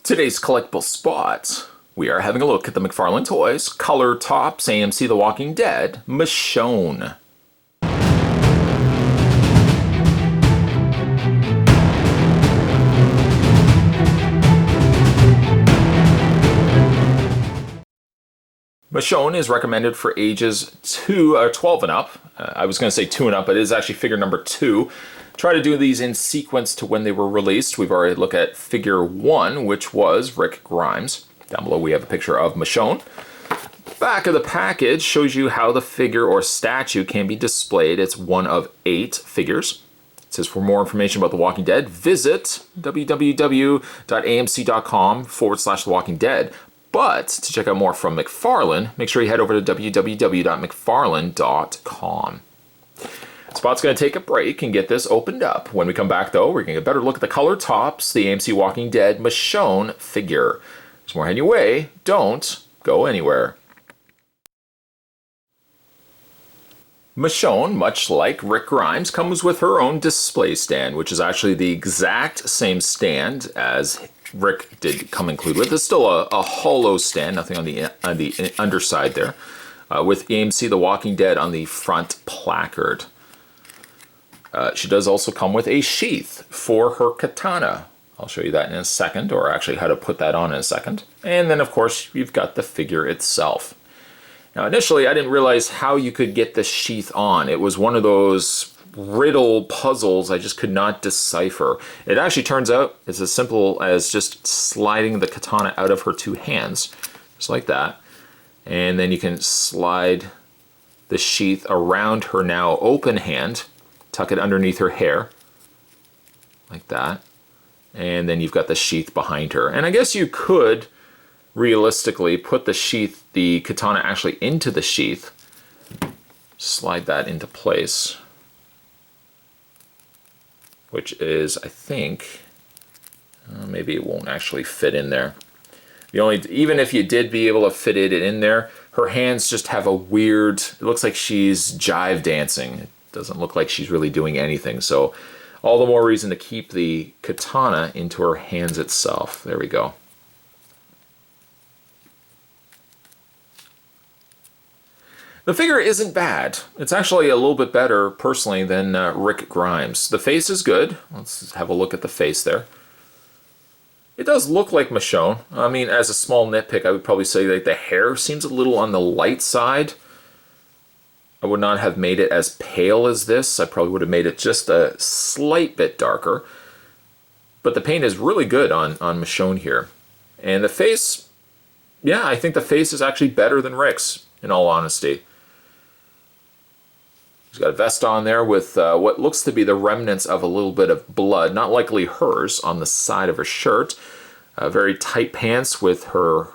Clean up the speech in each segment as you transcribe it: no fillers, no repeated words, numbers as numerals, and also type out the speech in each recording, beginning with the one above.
Today's collectible spot, we are having a look at the McFarlane Toys Color Tops AMC The Walking Dead Michonne. Michonne is recommended for ages 12 and up. I was going to say 2 and up, but it is actually figure number 2. Try to do these in sequence to when they were released. We've already looked at figure 1, which was Rick Grimes. Down below we have a picture of Michonne. Back of the package shows you how the figure or statue can be displayed. It's one of 8 figures. It says for more information about The Walking Dead, visit www.amc.com/The Walking Dead. But to check out more from McFarlane, make sure you head over to www.mcfarlane.com. Spot's going to take a break and get this opened up. When we come back, though, we're going to get a better look at the color tops, the AMC Walking Dead Michonne figure. There's more heading your way. Don't go anywhere. Michonne, much like Rick Grimes, comes with her own display stand, which is actually the exact same stand as Rick did come included with. It's still a hollow stand, nothing on the underside there, with AMC The Walking Dead on the front placard. She does also come with a sheath for her katana. I'll show you that in a second, or actually how to put that on in a second. And then, of course, you've got the figure itself. Now, initially, I didn't realize how you could get the sheath on. It was one of those riddle puzzles I just could not decipher. It actually turns out it's as simple as just sliding the katana out of her 2 hands, just like that. And then you can slide the sheath around her now open hand, tuck it underneath her hair, like that. And then you've got the sheath behind her. And I guess you could realistically put the sheath, the katana actually into the sheath, slide that into place, which is, I think, maybe it won't actually fit in there. Even if you did be able to fit it in there, her hands just have a weird, it looks like she's jive dancing. It doesn't look like she's really doing anything. So all the more reason to keep the katana into her hands itself. There we go. The figure isn't bad. It's actually a little bit better, personally, than Rick Grimes. The face is good. Let's have a look at the face there. It does look like Michonne. I mean, as a small nitpick, I would probably say that the hair seems a little on the light side. I would not have made it as pale as this. I probably would have made it just a slight bit darker. But the paint is really good on Michonne here. And the face, yeah, I think the face is actually better than Rick's, in all honesty. She's got a vest on there with what looks to be the remnants of a little bit of blood, not likely hers, on the side of her shirt. Very tight pants with her.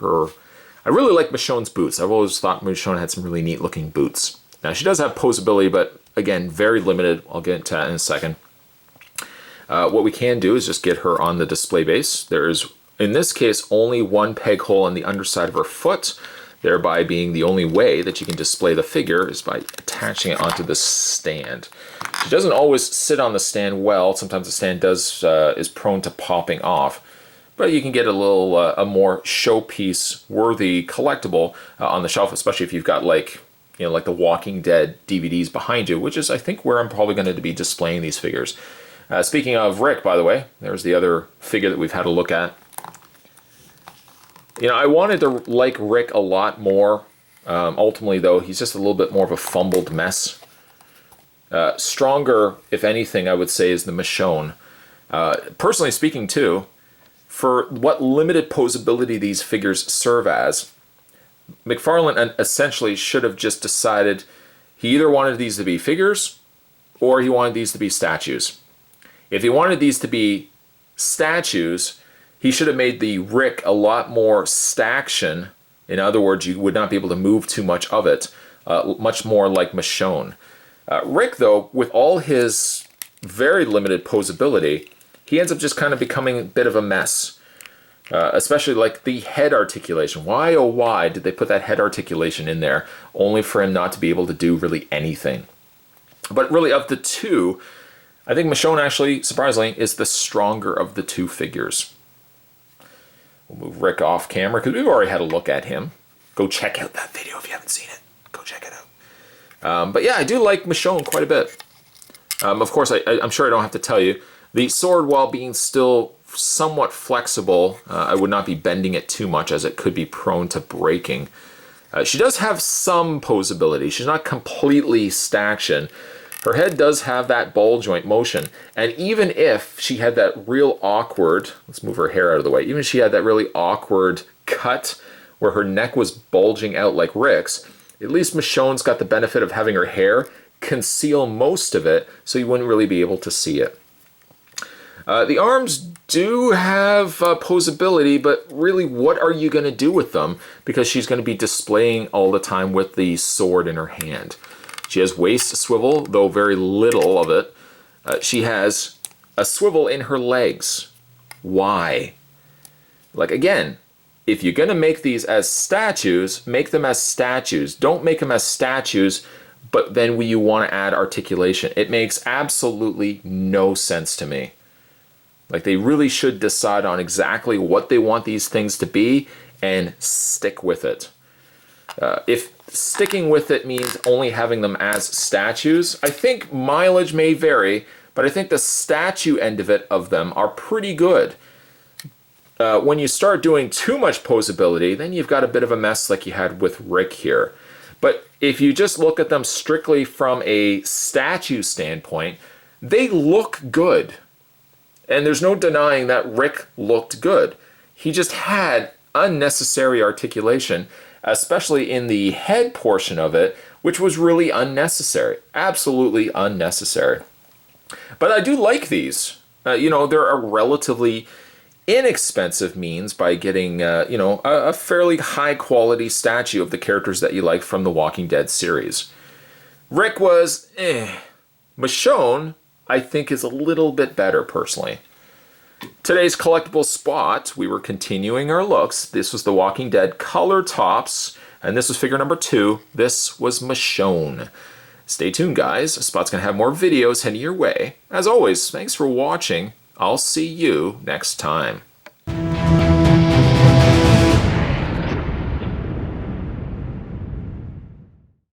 I really like Michonne's boots. I've always thought Michonne had some really neat looking boots. Now she does have posability, but again, very limited. I'll get into that in a second. What we can do is just get her on the display base. There is, in this case, only one peg hole on the underside of her foot, thereby being the only way that you can display the figure is by attaching it onto the stand. She doesn't always sit on the stand well. Sometimes the stand is prone to popping off, but you can get a little a more showpiece worthy collectible on the shelf, especially if you've got like the Walking Dead DVDs behind you, which is, I think, where I'm probably going to be displaying these figures. Speaking of Rick, by the way, there's the other figure that we've had a look at. I wanted to like Rick a lot more. Ultimately, though, he's just a little bit more of a fumbled mess. Stronger, if anything, I would say, is the Michonne. Personally speaking, too, for what limited posability these figures serve as, McFarlane essentially should have just decided he either wanted these to be figures or he wanted these to be statues. If he wanted these to be statues, he should have made the Rick a lot more staction. In other words, you would not be able to move too much of it, much more like Michonne. Rick, though, with all his very limited posability, he ends up just kind of becoming a bit of a mess. Especially like the head articulation. Why, oh why, did they put that head articulation in there only for him not to be able to do really anything? But really, of the two, I think Michonne actually, surprisingly, is the stronger of the 2 figures. We'll move Rick off camera because we've already had a look at him. Go check out that video if you haven't seen it. Go check it out. But yeah, I do like Michonne quite a bit. Of course, I'm sure I don't have to tell you, the sword, while being still somewhat flexible, I would not be bending it too much as it could be prone to breaking. She does have some posability. She's not completely staction. Her head does have that ball joint motion. And even if she had that real awkward, let's move her hair out of the way, even if she had that really awkward cut where her neck was bulging out like Rick's, at least Michonne's got the benefit of having her hair conceal most of it, so you wouldn't really be able to see it. The arms do have posability, but really, what are you going to do with them? Because she's going to be displaying all the time with the sword in her hand. She has waist swivel, though very little of it. She has a swivel in her legs. Why? Like, again, if you're going to make these as statues, make them as statues. Don't make them as statues, but then you want to add articulation. It makes absolutely no sense to me. Like, they really should decide on exactly what they want these things to be and stick with it. If sticking with it means only having them as statues, I think mileage may vary, but I think the statue end of them are pretty good. When you start doing too much posability, then you've got a bit of a mess like you had with Rick here. But if you just look at them strictly from a statue standpoint, they look good. And there's no denying that Rick looked good. He just had unnecessary articulation, especially in the head portion of it, which was really unnecessary. Absolutely unnecessary. But I do like these. You know, they're a relatively inexpensive means by getting, you know, a fairly high quality statue of the characters that you like from the Walking Dead series. Rick was, Michonne, I think, is a little bit better personally. Today's collectible spot, we were continuing our looks. This was the Walking Dead color tops, and this was figure number 2. This was Michonne. Stay tuned, guys. Spot's going to have more videos heading your way. As always, thanks for watching. I'll see you next time.